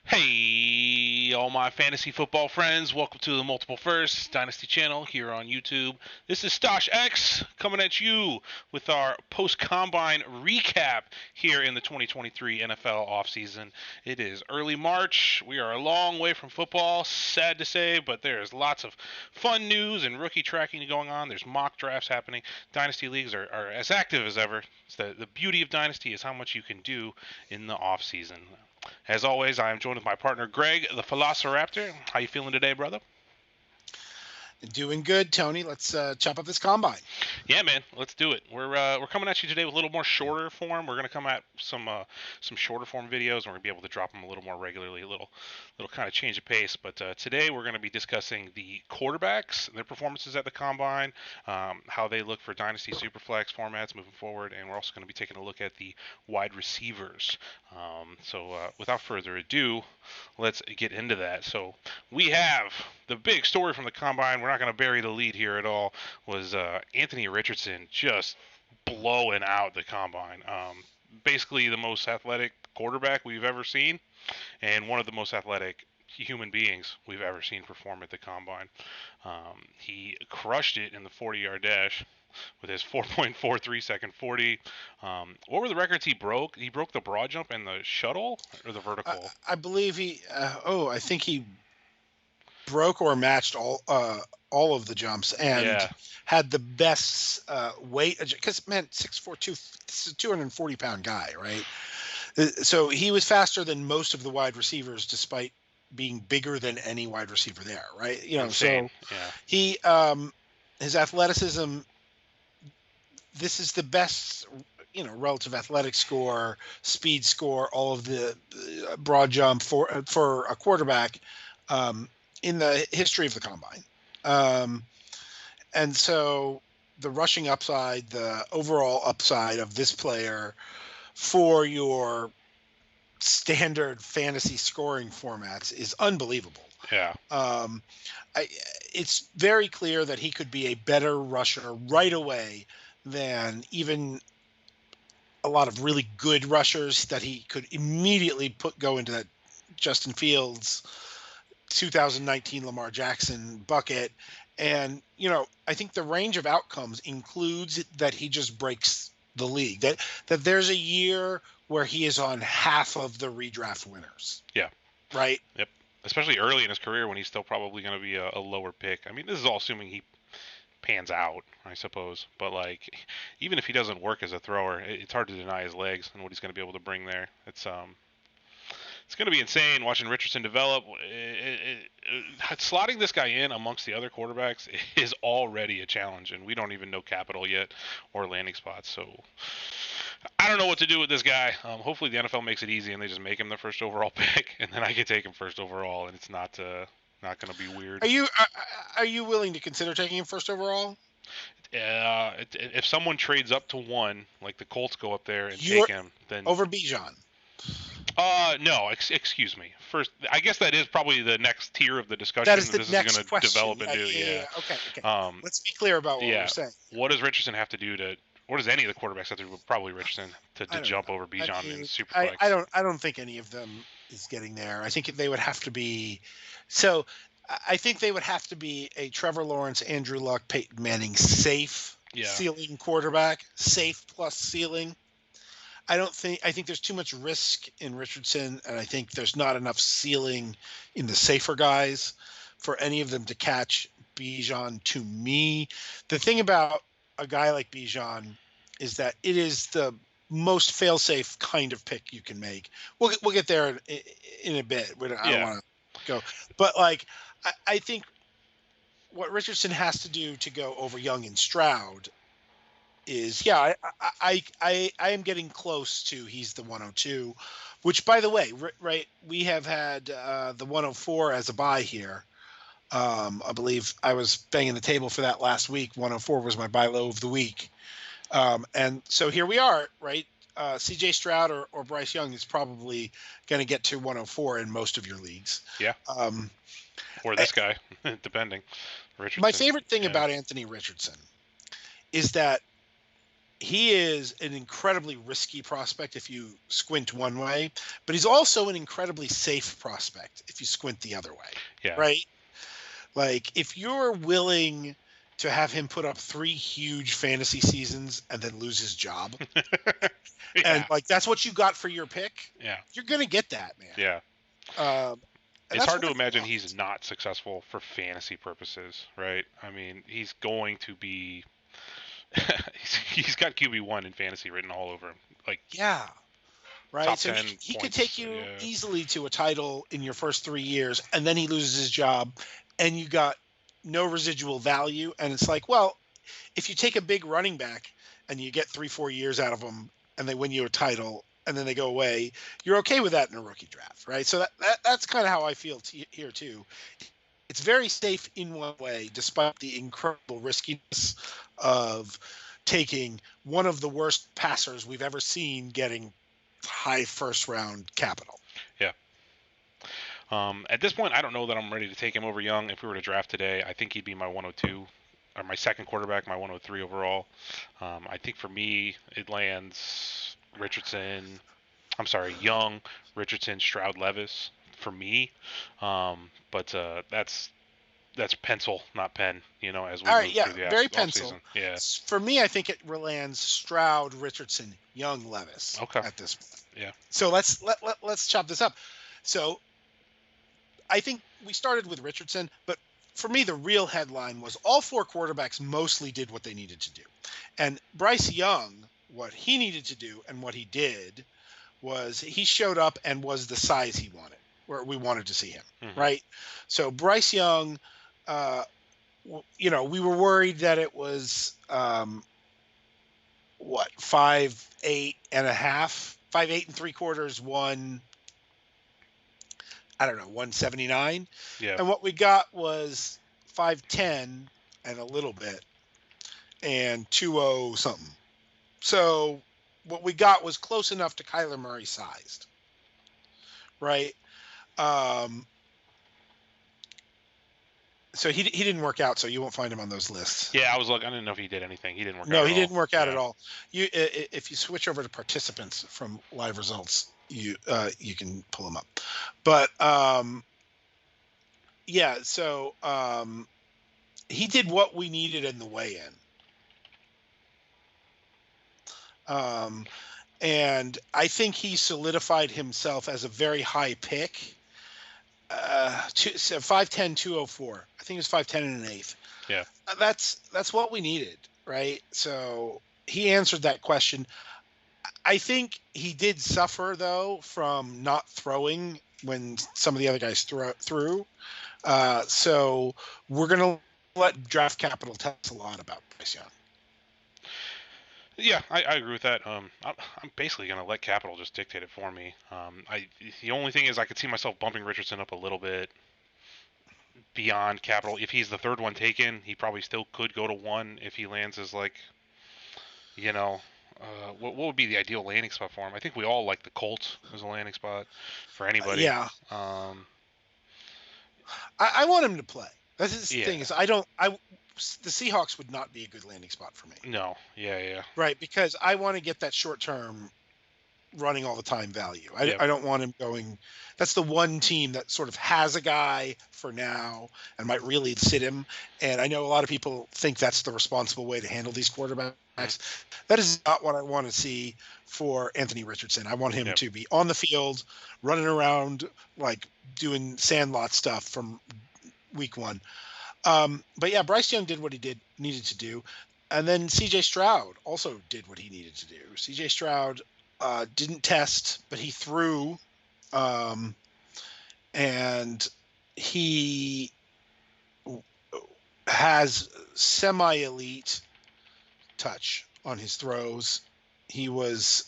Hey, all my fantasy football friends, welcome to the Multiple First Dynasty channel here on YouTube. This is Stosh X coming at you with our post-combine recap here in the 2023 NFL offseason. It is early March. We are a long way from football, sad to say, but there's lots of fun news and rookie tracking going on. There's mock drafts happening. Dynasty leagues are as active as ever. It's the beauty of Dynasty is how much you can do in the offseason. As always, I am joined with my partner Greg, the Velociraptor. How you feeling today, brother? Doing good, Tony. Let's chop up this combine. Yeah, man, let's do it. We're coming at you today with a little more shorter form. We're gonna come at some shorter form videos, and we're gonna be able to drop them a little more regularly, a little kind of change of pace. But today we're gonna be discussing the quarterbacks, their performances at the combine, how they look for dynasty superflex formats moving forward, and we're also gonna be taking a look at the wide receivers. So without further ado, let's get into that. So we have the big story from the combine. We're not going to bury the lead here at all. Was Anthony Richardson just blowing out the combine? Basically, the most athletic quarterback we've ever seen, and one of the most athletic human beings we've ever seen perform at the combine. He crushed it in the 40-yard dash with his 4.43 second 40. What were the records he broke? He broke the broad jump and the shuttle or the vertical? I believe he. I think he broke or matched all of the jumps and Yeah, had the best weight. Because man, 6'4", this is a 240-pound guy, right? So he was faster than most of the wide receivers, despite being bigger than any wide receiver there, right? insane. So Yeah. he his athleticism. This is the best, relative athletic score, speed score, all of the broad jump for a quarterback in the history of the combine. Um, and so the rushing upside, the overall upside of this player for your standard fantasy scoring formats is unbelievable. Yeah. Um, it's very clear that he could be a better rusher right away than even a lot of really good rushers that he could immediately go into that Justin Fields 2019 Lamar Jackson bucket. And, I think the range of outcomes includes that he just breaks the league, that there's a year where he is on half of the redraft winners. Yeah. Right. Yep. Especially early in his career when he's still probably going to be a lower pick. I mean, this is all assuming he pans out, I suppose. But like, even if he doesn't work as a thrower, it's hard to deny his legs and what he's going to be able to bring there. It's going to be insane watching Richardson develop. Slotting this guy in amongst the other quarterbacks is already a challenge, and we don't even know capital yet or landing spots. So I don't know what to do with this guy. Hopefully the NFL makes it easy and they just make him the first overall pick, and then I can take him first overall, and it's not going to be weird. Are you willing to consider taking him first overall? If someone trades up to one, like the Colts go up there and You're take him, then over Bijan. no, excuse me. First, I guess that is probably the next tier of the discussion That is that the this is next going to question. develop into. Yeah. Okay. Um, Let's be clear about what yeah. we're saying. What does Richardson have to do to? What does any of the quarterbacks have to do? Probably Richardson to I don't jump know. over I Bijan in mean, Superflex. I don't think any of them is getting there. I think they would have to be. So I think they would have to be a Trevor Lawrence, Andrew Luck, Peyton Manning safe Yeah. ceiling quarterback, safe plus ceiling. I think there's too much risk in Richardson, and I think there's not enough ceiling in the safer guys for any of them to catch Bijan. To me, the thing about a guy like Bijan is that it is the most fail-safe kind of pick you can make. We'll get there in a bit. I don't want to go, but like I think what Richardson has to do to go over Young and Stroud is, I am getting close to he's the 102, which, by the way, right, we have had the 104 as a buy here. I believe I was banging the table for that last week. 104 was my buy low of the week. And so here we are, right? CJ Stroud or Bryce Young is probably going to get to 104 in most of your leagues. Yeah. Or this guy, depending. Richardson. My favorite thing about Anthony Richardson is that he is an incredibly risky prospect if you squint one way, but he's also an incredibly safe prospect if you squint the other way. Yeah. Right? Like, if you're willing to have him put up 3 huge fantasy seasons and then lose his job, and Yeah. like that's what you got for your pick, Yeah. you're gonna get that, man. Yeah. And It's that's hard to what he imagine wants. he's not successful for fantasy purposes, right? I mean, he's going to be. He's got QB1 in fantasy written all over him, like Yeah. Right. top So 10 he could take points. you Yeah. easily to a title in your first 3 years, and then he loses his job, and you got no residual value. And it's like, well, if you take a big running back and you get 3-4 years out of them, and they win you a title, and then they go away, you're okay with that in a rookie draft, right? So that's kind of how I feel here too. It's very safe in one way, despite the incredible riskiness of taking one of the worst passers we've ever seen getting high first round capital. Yeah. At this point, I don't know that I'm ready to take him over Young. If we were to draft today, I think he'd be my 102 or my second quarterback, my 103 overall. I think for me, it lands Richardson. I'm sorry, Young, Richardson, Stroud, Levis for me. But that's pencil, not pen. As we All right, move yeah, through the very off pencil. season. Yeah. For me, I think it lands Stroud, Richardson, Young, Levis Okay. at this point. Yeah. So let's chop this up. So I think we started with Richardson, but for me, the real headline was all 4 quarterbacks mostly did what they needed to do. And Bryce Young, what he needed to do and what he did was he showed up and was the size he wanted, where we wanted to see him, right? So Bryce Young, we were worried that it was, 5'8" and a half, 5'8" and 3/4, 179. Yeah. And what we got was 5'10" and a little bit and 2.0 something. So what we got was close enough to Kyler Murray sized, right? So he didn't work out, so you won't find him on those lists. Yeah, I was like, I didn't know if he did anything. He didn't work out. No, he didn't work out Yeah. at all. If you switch over to participants from live results, you can pull them up. But yeah, so he did what we needed in the weigh-in. And I think he solidified himself as a very high pick. 5'10", 204. I think it was 5'10" and an eighth. Yeah. That's what we needed, right? So he answered that question. I think he did suffer, though, from not throwing when some of the other guys threw. So we're going to let draft capital tell us a lot about Bryce Young. Yeah, I agree with that. I'm basically going to let capital just dictate it for me. The only thing is I could see myself bumping Richardson up a little bit beyond capital. If he's the third one taken, he probably still could go to 1 if he lands as what would be the ideal landing spot for him? I think we all like the Colts as a landing spot for anybody. Yeah. I want him to play. That's the thing is the Seahawks would not be a good landing spot for me. No. Yeah. Right, because I want to get that short-term running all the time value. I don't want him going. That's the one team that sort of has a guy for now and might really sit him. And I know a lot of people think that's the responsible way to handle these quarterbacks. That is not what I want to see for Anthony Richardson. I want him to be on the field, running around, like doing sandlot stuff from week 1. But yeah, Bryce Young did what he needed to do. And then CJ Stroud also did what he needed to do. CJ Stroud didn't test, but he threw, and he has semi-elite touch on his throws. He was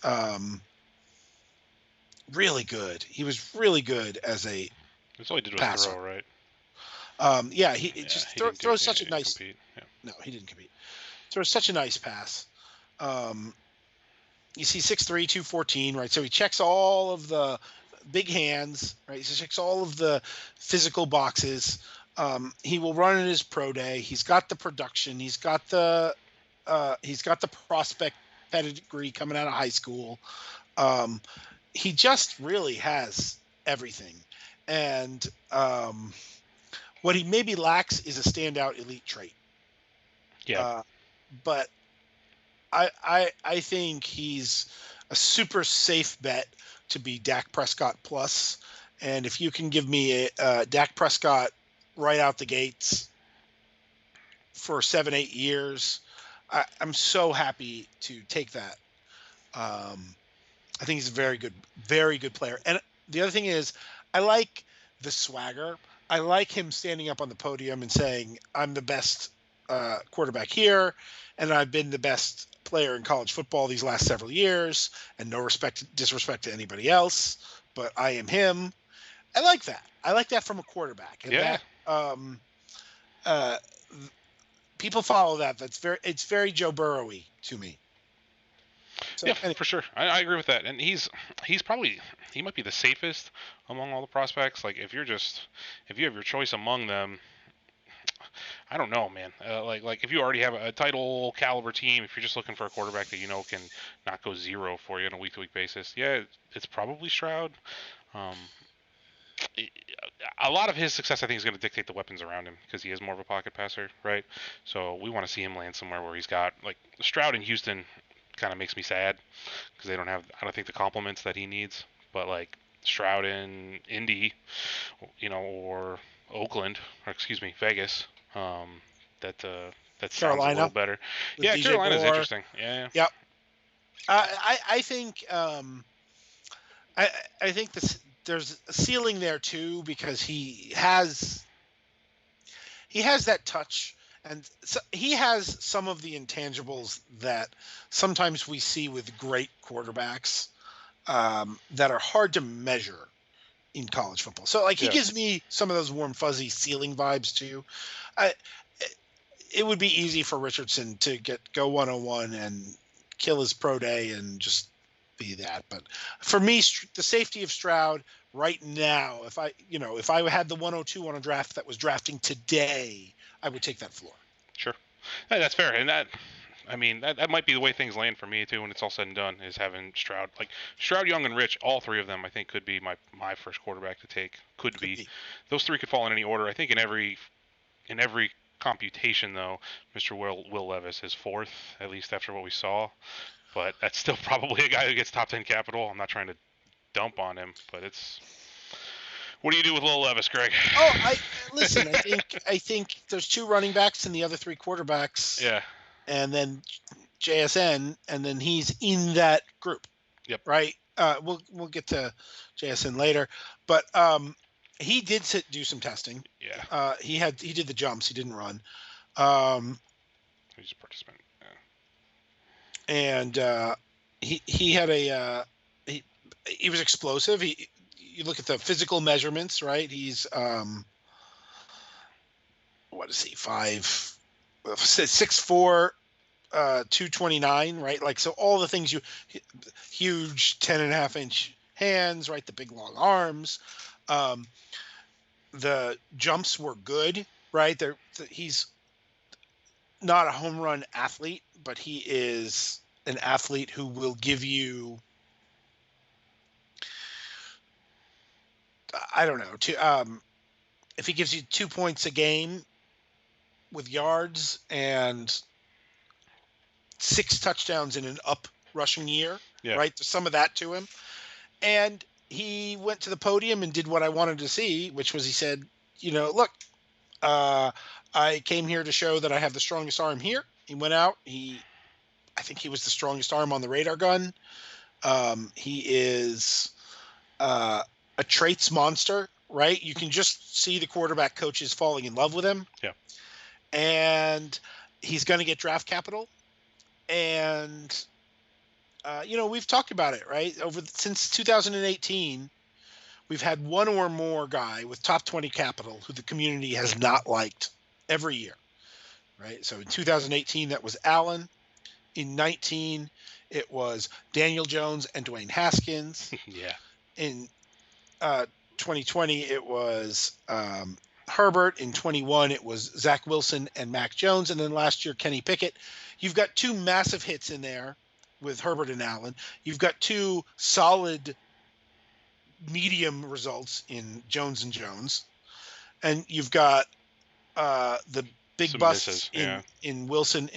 really good. He was really good as a That's all he did was passer. throw, right? He throws such a nice. Compete. Yeah. No, he didn't compete. Throws such a nice pass. You see 6'3", 214, right? So he checks all of the big hands, right? He checks all of the physical boxes. He will run in his pro day. He's got the production. He's got the prospect pedigree coming out of high school. Um, he just really has everything. And what he maybe lacks is a standout elite trait. Yeah. Uh, but I think he's a super safe bet to be Dak Prescott plus. And if you can give me a Dak Prescott right out the gates for 7-8 years, I'm so happy to take that. I think he's a very good player. And the other thing is, I like the swagger. I like him standing up on the podium and saying, "I'm the best quarterback here, and I've been the best player in college football these last several years, and no disrespect to anybody else, but I am him." I like that. I like that from a quarterback, and Yeah. that uh, people follow that. It's very Joe Burrowy to me. Yeah, So anyway, for sure. I agree with that. And he's probably he might be the safest among all the prospects. Like if you have your choice among them, I don't know, man. Like if you already have a title caliber team, if you're just looking for a quarterback that you know can not go zero for you on a week to week basis, yeah, it's probably Stroud. Um, a lot of his success, I think, is going to dictate the weapons around him because he is more of a pocket passer, right? So we want to see him land somewhere where he's got like Stroud in Houston. Kind of makes me sad because they don't have, I don't think, the compliments that he needs. But like Stroud in Indy, or Oakland, or excuse me, Vegas, that that sounds a little Carolina better. with Yeah, DJ Carolina's Moore. interesting. Yeah, Yep. I think I I think there's a ceiling there too because he has that touch, and so he has some of the intangibles that sometimes we see with great quarterbacks that are hard to measure in college football. So like he yeah, gives me some of those warm fuzzy ceiling vibes too. I, it would be easy for Richardson to go 101 and kill his pro day and just be that. But for me, the safety of Stroud right now, if I had the 102 on a draft that was drafting today, I would take that floor. sure. Hey, that's fair, and I mean, that might be the way things land for me too when it's all said and done. Is having Stroud, like Stroud, Young, and Rich, all three of them, I think could be my first quarterback to take. Could Could be. be. Those three could fall in any order. I think in every computation though, Mr. Will Levis is fourth, at least after what we saw. But that's still probably a guy who gets top 10 capital. I'm not trying to dump on him, but it's. What do you do with Will Levis, Greg? Oh, I listen. I think there's two running backs and the other three quarterbacks, Yeah. and then JSN, and then he's in that group. Yep. Right. We'll get to JSN later, but he did do some testing. Yeah. He did the jumps. He didn't run. Um, He's a participant. and he had he was explosive. You look at the physical measurements, right? He's what is he, 6'4", 229, right? Like, so all the things huge 10.5-inch hands, right? The big long arms. The jumps were good, right? He's not a home run athlete, but he is an athlete who will give you, I don't know, if he gives you 2 points a game with yards and 6 touchdowns in an up rushing year, Yeah. right? There's some of that to him. And he went to the podium and did what I wanted to see, which was he said, look, I came here to show that I have the strongest arm here. He went out. I think he was the strongest arm on the radar gun. He is a traits monster, right? You can just see the quarterback coaches falling in love with him. Yeah. And he's going to get draft capital. And, we've talked about it, right? Since 2018, we've had one or more guy with top 20 capital who the community has not liked every year, right? So in 2018, that was Allen. In 19, it was Daniel Jones and Dwayne Haskins. Yeah. In 2020, it was Herbert. In 21, it was Zach Wilson and Mac Jones. And then last year, Kenny Pickett. You've got two massive hits in there. with Herbert and Allen. You've got two solid medium results in Jones and Jones, and you've got the big Some busts misses, yeah. in Wilson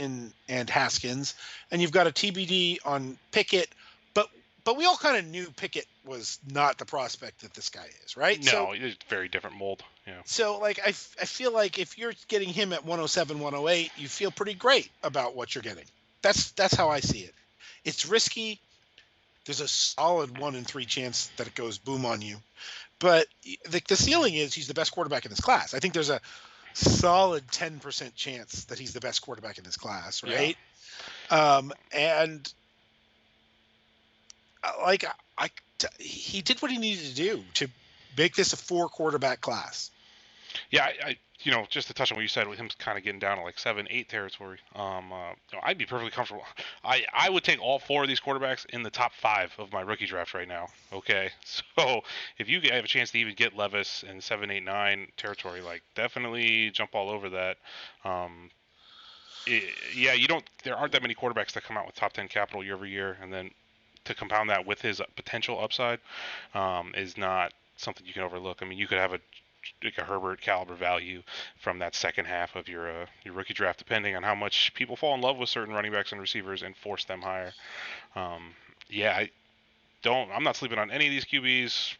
and Haskins, and you've got a TBD on Pickett. But we all kind of knew Pickett was not the prospect that this guy is, right? No, it's very different mold. Yeah. So like I feel like if you're getting him at 107, 108, you feel pretty great about what you're getting. That's how I see it. It's risky. There's a solid 1 in 3 chance that it goes boom on you. But the ceiling is he's the best quarterback in this class. I think there's a solid 10% chance that he's the best quarterback in this class, right? Yeah. And like he did what he needed to do to make this a 4 quarterback class. Yeah, I just to touch on what you said with him kind of getting down to like 7, 8 territory. I'd be perfectly comfortable. I would take all 4 of these quarterbacks in the top 5 of my rookie draft right now. Okay, so if you have a chance to even get Levis in 7, 8, 9 territory, like definitely jump all over that. There aren't that many quarterbacks that come out with top 10 capital year over year, and then to compound that with his potential upside is not something you can overlook. I mean, you could have a Herbert caliber value from that second half of your rookie draft, depending on how much people fall in love with certain running backs and receivers and force them higher. I'm not sleeping on any of these QBs.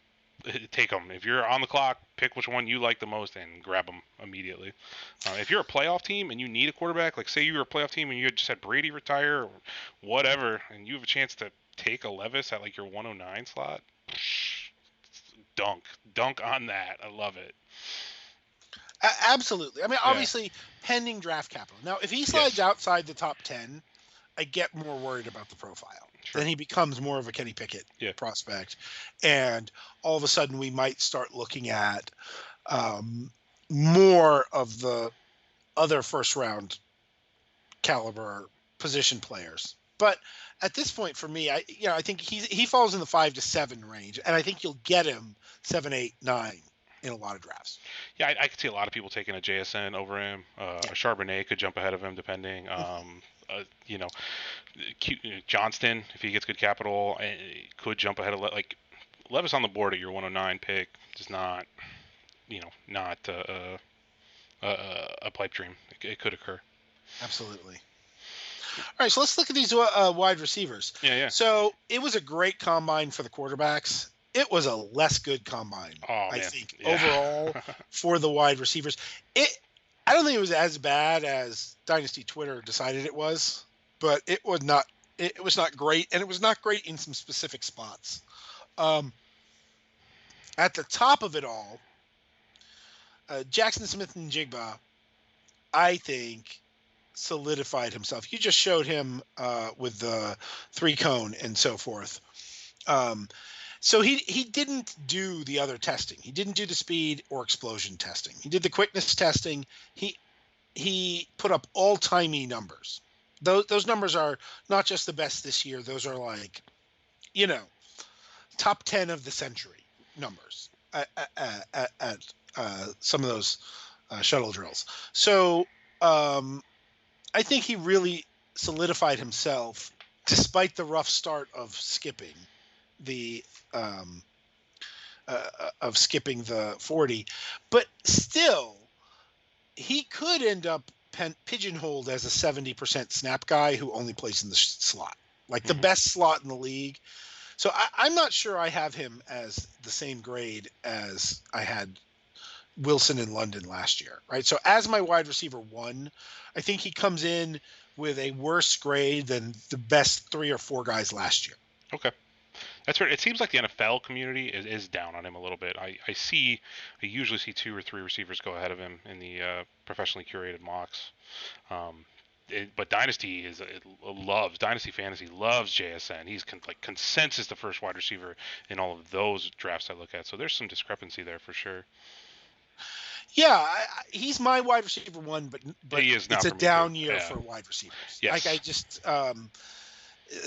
Take them. If you're on the clock, pick which one you like the most and grab them immediately. If you're a playoff team and you need a quarterback, like say you were a playoff team and you just had Brady retire or whatever, and you have a chance to take a Levis at like your 109 slot, dunk on that. I love it. Absolutely. I mean, obviously, pending draft capital. Now, if he slides outside the top 10, I get more worried about the profile. Sure. Then he becomes more of a Kenny Pickett prospect. And all of a sudden, we might start looking at more of the other first-round caliber position players. But at this point, for me, I think he falls in the 5 to 7 range, and I think you'll get him 7, 8, 9 in a lot of drafts. Yeah, I could see a lot of people taking a JSN over him. A Charbonnet could jump ahead of him, depending. Johnston, if he gets good capital, could jump ahead of Levis on the board at your 109 pick. Is not a pipe dream. It could occur. Absolutely. All right, so let's look at these wide receivers. Yeah. So it was a great combine for the quarterbacks. It was a less good combine, I think, overall for the wide receivers. I don't think it was as bad as Dynasty Twitter decided it was, but it was not. It was not great, and it was not great in some specific spots. At the top of it all, Jackson Smith-Njigba, I think, solidified himself. You just showed him with the 3-cone and so forth. So he didn't do the other testing. He didn't do the speed or explosion testing. He did the quickness testing. He put up all-timey numbers. Those numbers are not just the best this year. Those are like, top 10 of the century numbers at some of those shuttle drills. So I think he really solidified himself despite the rough start of skipping the 40, but still he could end up pigeonholed as a 70% snap guy who only plays in the slot, like the best slot in the league. So I'm not sure I have him as the same grade as I had Wilson in London last year, right? So as my wide receiver 1, I think he comes in with a worse grade than the best 3 or 4 guys last year. Okay. That's right. It seems like the NFL community is down on him a little bit. I usually see 2 or 3 receivers go ahead of him in the professionally curated mocks. But Dynasty Dynasty Fantasy loves JSN. He's consensus the first wide receiver in all of those drafts I look at. So there's some discrepancy there for sure. Yeah, he's my wide receiver 1, but it's a down year for wide receivers. Yes. Like I just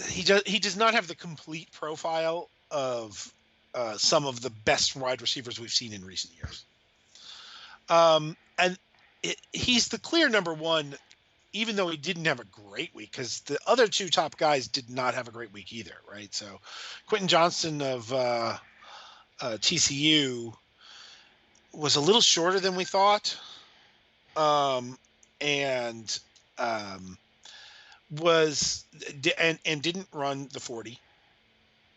he does not have the complete profile of some of the best wide receivers we've seen in recent years. And he's the clear number 1 even though he didn't have a great week, because the other two top guys did not have a great week either, right? So Quentin Johnston of TCU was a little shorter than we thought, and um, was and didn't run the 40,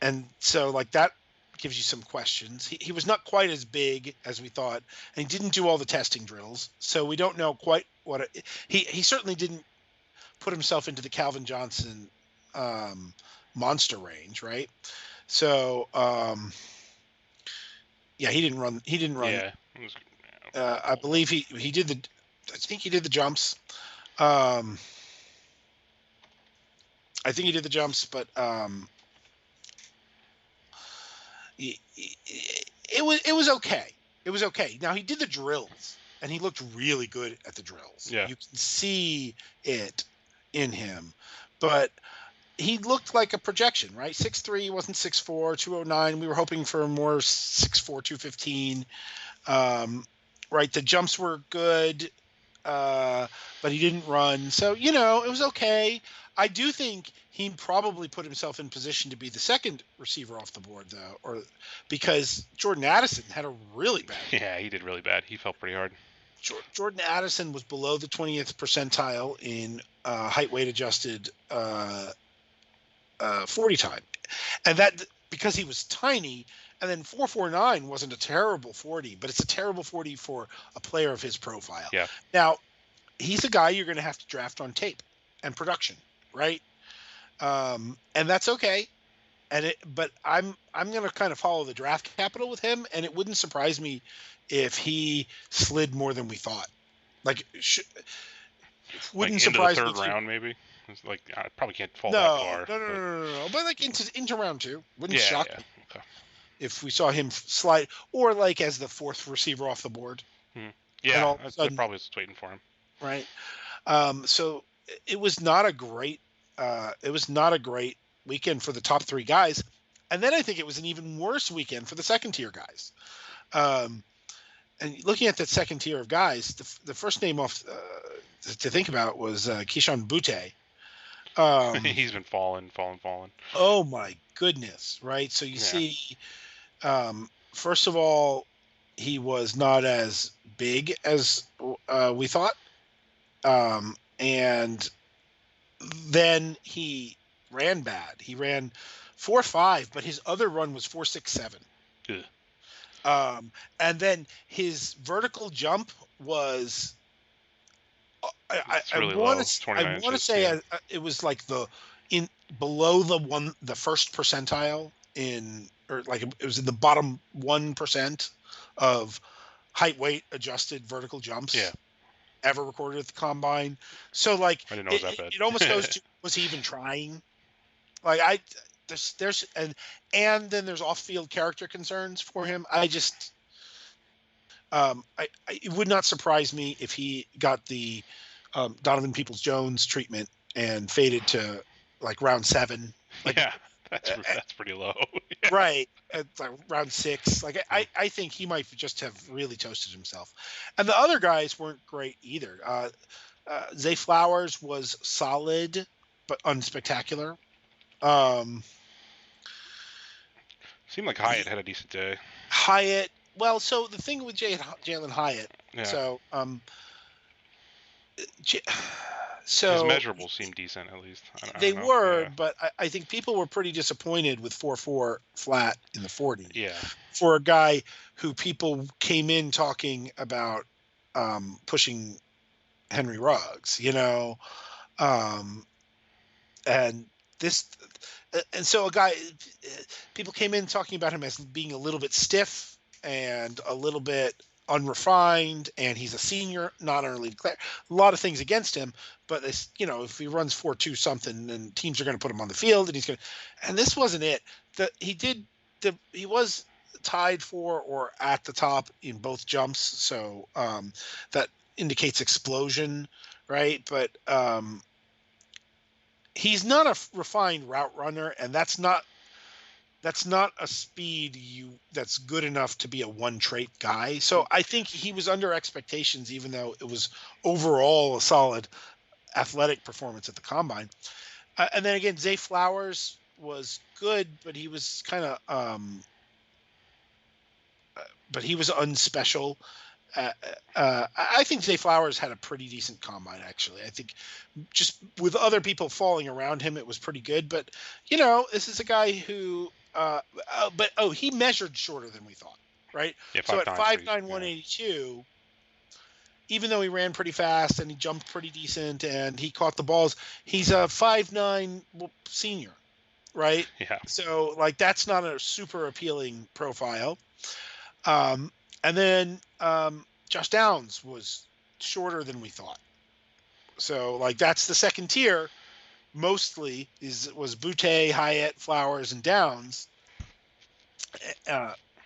and so like that gives you some questions. He was not quite as big as we thought, and he didn't do all the testing drills, so we don't know quite what he certainly didn't put himself into the Calvin Johnson monster range, right? So yeah, he didn't run. He didn't run. Yeah. I believe he did the. I think he did the jumps. I think he did the jumps, but it was okay. It was okay. Now he did the drills, and he looked really good at the drills. Yeah. You can see it in him, but he looked like a projection, right? 6'3", wasn't 6'4", 209. We were hoping for more 6'4", 215. Right, the jumps were good, but he didn't run. So, it was okay. I do think he probably put himself in position to be the second receiver off the board, though, or because Jordan Addison had a really bad game. Yeah, he did really bad. He felt pretty hard. Jordan Addison was below the 20th percentile in height weight adjusted 40 time, and that because he was tiny. And then 4.49 wasn't a terrible 40, but it's a terrible 40 for a player of his profile. Yeah. Now, he's a guy you're going to have to draft on tape and production, right? And that's okay. But I'm going to kind of follow the draft capital with him, and it wouldn't surprise me if he slid more than we thought. Like, wouldn't surprise me. Into the third round, maybe. It's like I probably can't fall that far. No. But like into round 2, wouldn't shock me. Okay. If we saw him slide, or like as the fourth receiver off the board. Yeah, I probably was waiting for him. Right. So it was not a great weekend for the top 3 guys. And then I think it was an even worse weekend for the second tier guys. And looking at that second tier of guys, the first name off to think about was Keyshawn Butte. He's been falling. Oh my goodness. Right. So you see, first of all, he was not as big as we thought. And then he ran bad. He ran 4.5, but his other run was 4.67. And then his vertical jump was I want to say it was like below the first percentile or like it was in the bottom 1% of height weight adjusted vertical jumps ever recorded at the combine. So like I didn't know it was that bad. It almost goes to, was he even trying? Like there's and then there's off-field character concerns for him. It would not surprise me if he got the Donovan Peoples-Jones treatment and faded to like round 7. Like, yeah, that's pretty low. Right, at like round 6. Like I think he might just have really toasted himself. And the other guys weren't great either. Zay Flowers was solid but unspectacular. Seemed like Hyatt had a decent day. Hyatt. Well, so the thing with Jalen Hyatt. Yeah. So his measurables seemed decent at least. They were, but I think people were pretty disappointed with 4.4 flat in the 40. Yeah. For a guy who people came in talking about pushing Henry Ruggs, and so a guy, people came in talking about him as being a little bit stiff and a little bit unrefined, and he's a senior, not early declared. A lot of things against him, but this, if he runs 4.2 something, then teams are going to put him on the field, and this wasn't it. He was tied for or at the top in both jumps, so that indicates explosion, right? But he's not a refined route runner, and that's not a speed that's good enough to be a one trait guy. So I think he was under expectations, even though it was overall a solid athletic performance at the combine. And then again, Zay Flowers was good, but he was kind of but he was unspecial. I think Zay Flowers had a pretty decent combine, actually. I think just with other people falling around him, it was pretty good. But, this is a guy who, he measured shorter than we thought, right? Yeah, So 5'9" at is 5'9", pretty. Yeah. 182, even though he ran pretty fast and he jumped pretty decent and he caught the balls, he's a 5'9" senior, right? Yeah. So, that's not a super appealing profile. And then Josh Downs was shorter than we thought. So that's the second tier. Mostly was Butte, Hyatt, Flowers, and Downs.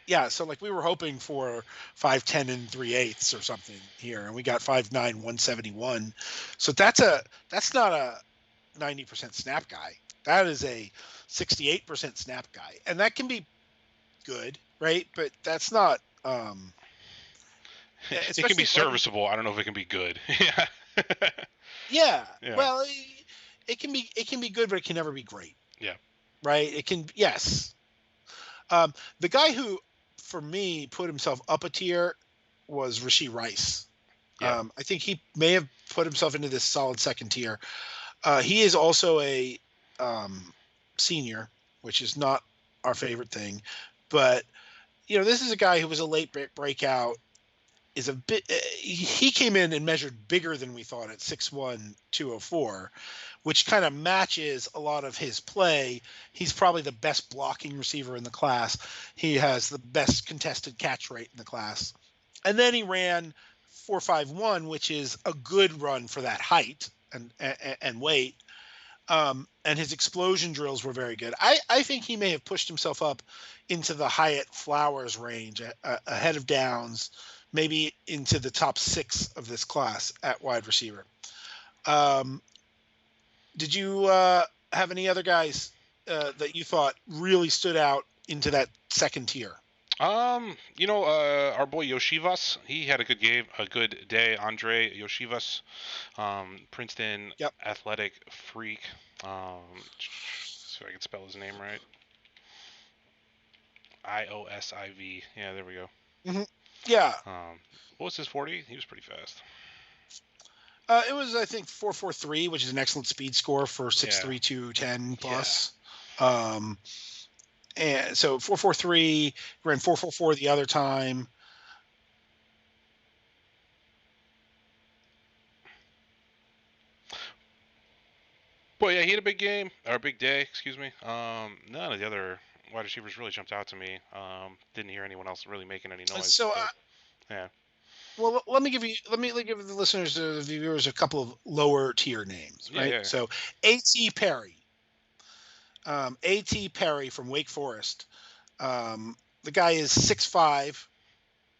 Yeah, so we were hoping for 5'10" and 3/8 or something here, and we got 5'9", 171. So that's not a 90% snap guy. That is a 68% snap guy, and that can be good, right? But that's not. It can be Especially serviceable. I don't know if it can be good. Yeah. yeah. Yeah. Well, it can be good, but it can never be great. Yeah. Right. It can. Yes. The guy who, for me, put himself up a tier was Rashee Rice. Yeah. I think he may have put himself into this solid second tier. He is also a senior, which is not our favorite thing, but this is a guy who was a late breakout. Is a bit. He came in and measured bigger than we thought at 6'1", 204, which kind of matches a lot of his play. He's probably the best blocking receiver in the class. He has the best contested catch rate in the class. And then he ran 4.51, which is a good run for that height and weight. And his explosion drills were very good. I think he may have pushed himself up into the Hyatt Flowers range ahead of Downs, maybe into the top 6 of this class at wide receiver. Did you have any other guys that you thought really stood out into that second tier? Our boy Yoshivas, he had a good game, a good day. Andre Yoshivas, Princeton Yep. athletic freak. So I can spell his name right. Iosiv. Yeah, there we go. Mm-hmm. Yeah. What was his 40? He was pretty fast. It was, I think, 4.43, which is an excellent speed score for 6'3", 210 plus. Yeah. And so 4.43, ran 4.44 the other time. Well, yeah, he had a big game, or a big day, excuse me. None of the other wide receivers really jumped out to me. Didn't hear anyone else really making any noise. So, yeah. Well, let me give the listeners, the viewers, a couple of lower tier names, right? Yeah. So, A.T. Perry. A.T. Perry from Wake Forest. The guy is 6'5",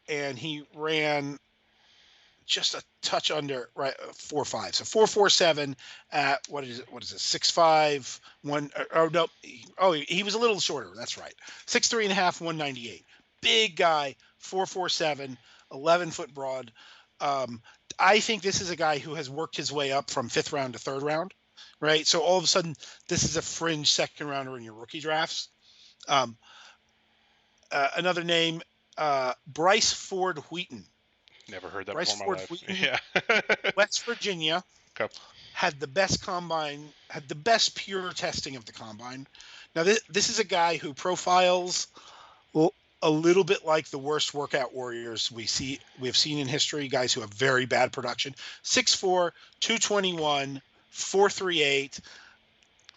and he ran just a touch under 4.5. So 4.47 at what is it? 6'5", 1. Oh no. Oh, he was a little shorter. That's right. 6'3.5", 198. Big guy. 4.47, 11-foot broad. I think this is a guy who has worked his way up from 5th round to 3rd round. Right. So all of a sudden, this is a fringe second rounder in your rookie drafts. Another name, Bryce Ford Wheaton. Never heard that Bryce before in my Ford life. Wheaton, Yeah. West Virginia. Okay. Had the best combine, had the best pure testing of the combine. Now, this is a guy who profiles a little bit like the worst workout warriors we've seen in history, guys who have very bad production. 6'4", 221, 4.38,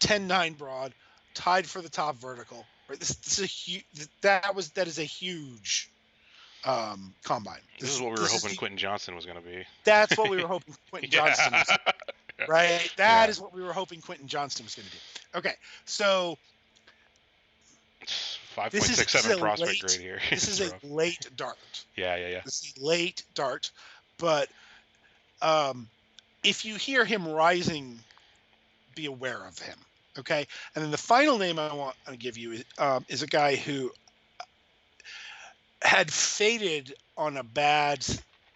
10.9 broad, tied for the top vertical. Right? This is that is a huge combine. This is what we were hoping Quentin Johnston was going to be. That's what we were hoping Quentin Johnston was going to be. Right? That is what we were hoping Quentin Johnston was going to be. Okay, so 5.67 prospect grade here. This is a late dart. Yeah. This is a late dart, but if you hear him rising, be aware of him. Okay, and then the final name I want to give you is a guy who had faded on a bad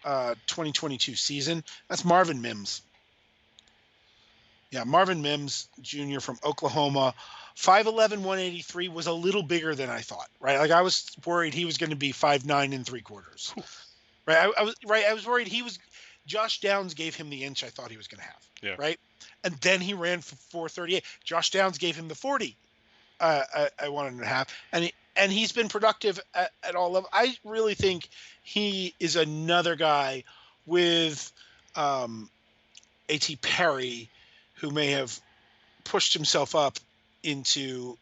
2022 season. That's Marvin Mims. Yeah, Marvin Mims Jr. from Oklahoma, 5'11", 183, was a little bigger than I thought. Right, like I was worried he was going to be 5'9" and 3/4. Whew. Right, I was worried he was. Josh Downs gave him the inch I thought he was going to have. Yeah. Right, and then he ran for 438. Josh Downs gave him the 40. I wanted him to have, and he's been productive at all levels. I really think he is another guy with A.T. Perry, who may have pushed himself up into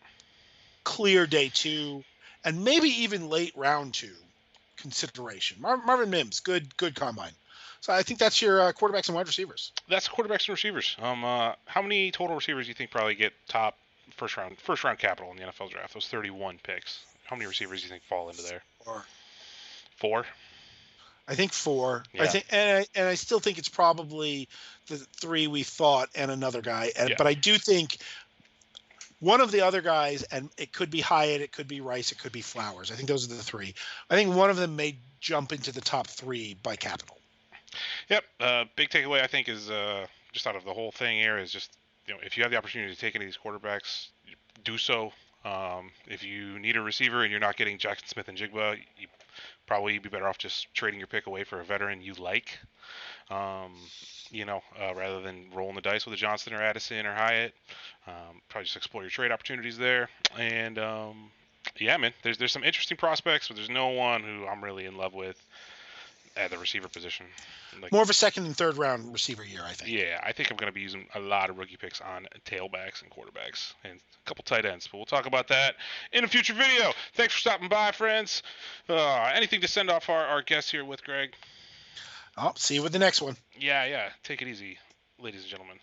clear day 2 and maybe even late round 2 consideration. Marvin Mims, good combine. So I think that's your quarterbacks and wide receivers. That's quarterbacks and receivers. How many total receivers do you think probably get top first round capital in the NFL draft? Those 31 picks. How many receivers do you think fall into there? 4. 4. I think 4. Yeah. I think, and I still think it's probably the 3 we thought and another guy. Yeah. But I do think one of the other guys, and it could be Hyatt, it could be Rice, it could be Flowers. I think those are the 3. I think one of them may jump into the top 3 by capital. Yep. Big takeaway I think is just out of the whole thing here is just, if you have the opportunity to take any of these quarterbacks, do so. If you need a receiver and you're not getting Jackson Smith and Jigba, you probably be better off just trading your pick away for a veteran you like. Rather than rolling the dice with a Johnston or Addison or Hyatt. Probably just explore your trade opportunities there. And yeah, man, there's some interesting prospects, but there's no one who I'm really in love with at the receiver position. More of a second and third round receiver year, I think. Yeah, I think I'm going to be using a lot of rookie picks on tailbacks and quarterbacks and a couple tight ends. But we'll talk about that in a future video. Thanks for stopping by, friends. Anything to send off our guests here with, Greg? I'll see you with the next one. Yeah. Take it easy, ladies and gentlemen.